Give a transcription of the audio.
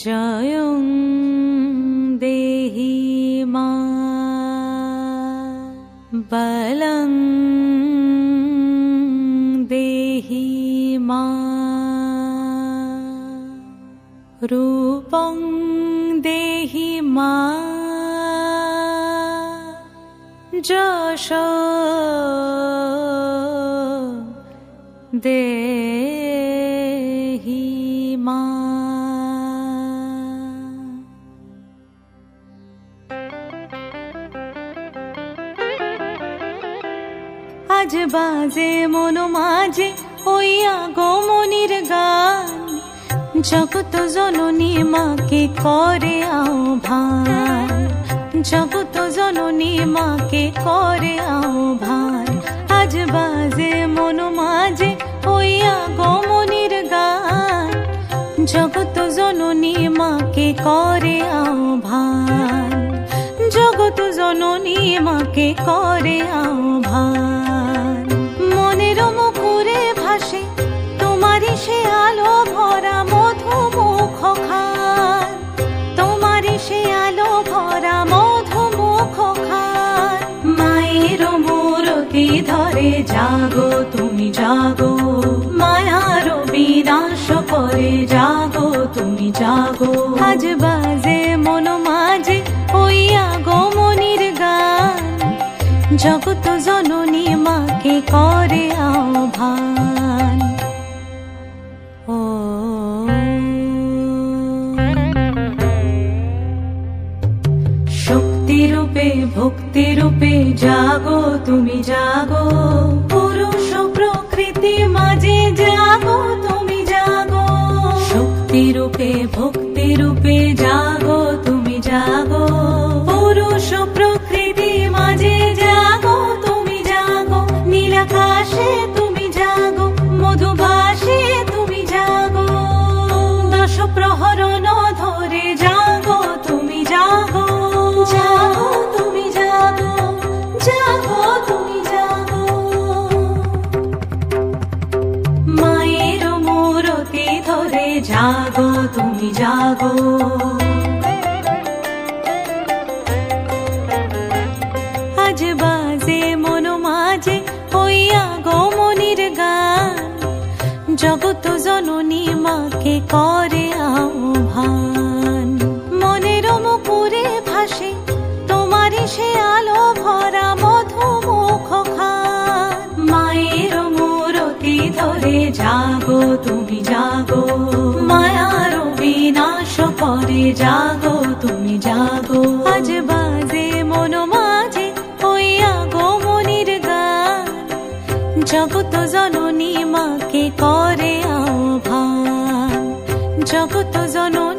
জয়ং দেহি মা বলং দেহি মা রূপং দেহি মা যশ দেহি মা। আজ বাজে মন মাঝে ওই আগমনীর গান, জগত জননী মাকে করে আহ্বান, জগত জননী মাকে করে আহ্বান। আজ বাজে মন মাঝে ওই আগমনীর গান, জগত জননী মাকে করে আহ্বান, জগত জননী মাকে করে আহ্বান। মনের মুখরে ভাসে তোমারই সে আলো ভরা মধুমুখ খান, তোমারই সে আলো ভরা মধুমুখ খান। মায়ের মূরতি ধরে জাগো তুমি জাগো, মায়ার বিনাশ করে জাগো তুমি জাগো। আজ বাজে মন মাঝে ওই আগমনীর গান, জগত জননী মাকে করে আহ্বান। ও শক্তি রূপে ভক্তি রূপে জাগো তুমি জাগো, পুরুষ প্রকৃতি মাঝে জাগো তুমি জাগো। শক্তি রূপে ভক্তি রূপে জাগো তুমি জাগো, পুরুষ প্রকৃতি মাঝে জাগো তুমি জাগো। নীলাকাশে তুমি জাগো, মধুভাসে তুমি জাগো, দশ প্রহরণ ধরে জাগো তুমি জাগো, জাগো তুমি জাগো, জাগো তুমি জাগো। মায়ের মূরতি ধরে জাগো তুমি জাগো। আজ বাজে মন মাঝে ওই আগমনীর গান, জগত জননী মাকে করে আহ্বান। মনের মুখরে ভাসে তোমারই সে আলো ভরা মধুমুখ খান। মায়ের মূরতি ধরে জাগো তুমি জাগো, মায়ার বিনাশ করে জাগো তুমি জাগো। আজ বাজে মন মাঝে ওই আগমনীর গান, জগত জননী মাকে করে আহ্বান, জগত জননী